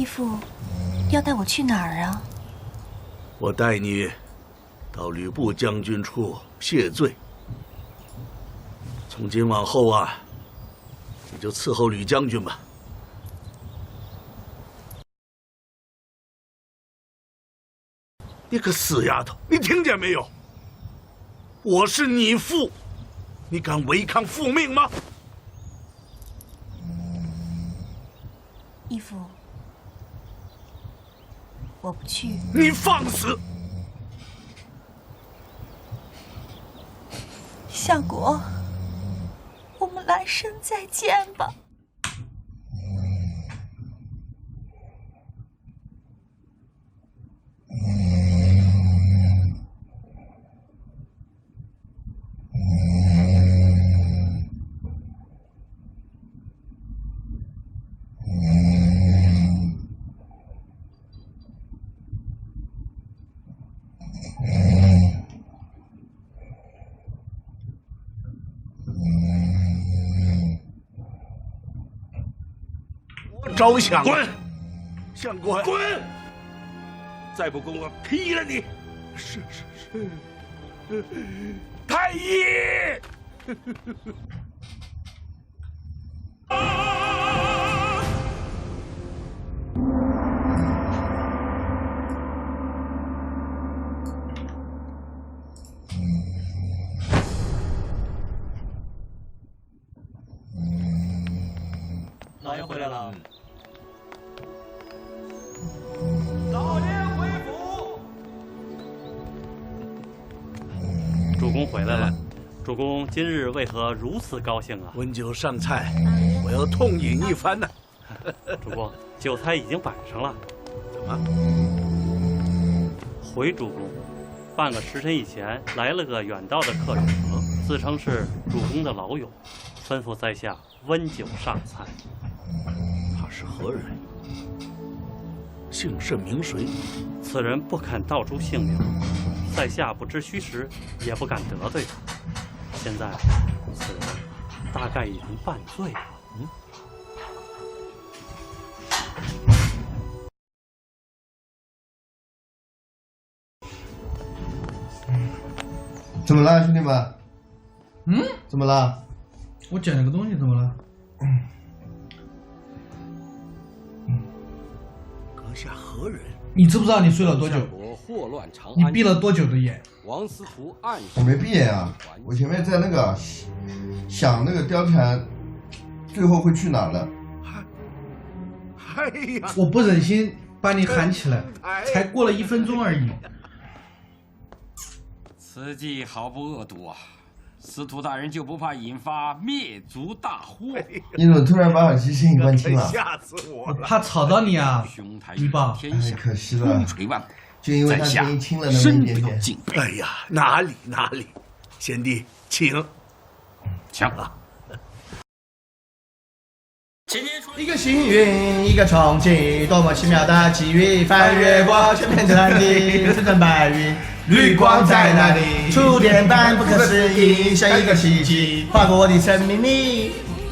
义父要带我去哪儿啊？我带你到吕布将军处谢罪。从今往后啊，你就伺候吕将军吧。你个死丫头，你听见没有？我是你父，你敢违抗父命吗？义父，我不去。你放肆！相国，我们来生再见吧。招降！滚！相国，滚！再不滚，我劈了你！是。太医！老爷回来了。老爷回府。主公回来了。主公今日为何如此高兴啊？温酒上菜，我要痛饮一番呢。主公，酒菜已经摆上了。怎么？回主公，半个时辰以前来了个远道的客人，自称是主公的老友，吩咐在下温酒上菜。他是何人？姓甚名谁？此人不肯道出姓名，在下不知虚实，也不敢得罪他。现在，此人大概已经犯罪了。怎么了，兄弟们？怎么了？我捡了个东西，怎么了？阁下何人？你知不知道你睡了多久？我祸乱长安。你闭了多久的眼？王司徒暗示。我没闭眼啊，我前面在那个想那个貂蝉最后会去哪儿了。哎呀，我不忍心把你喊起来，才过了1分钟而已。此计毫不恶毒啊！司徒大人就不怕引发灭族大祸？你怎么突然把耳机声音关轻了？吓死我了！怕吵到你啊，兄台鱼宝。天下，可惜了，风垂万古。就因为他声音轻了那么一点点。哎呀，哪里，贤弟，请。请。一个幸运，一个冲击，多么奇妙的机遇！翻越过全片战地，层层白云，绿光在哪里？触电般不可思议，像一个奇迹，划过我的生命里。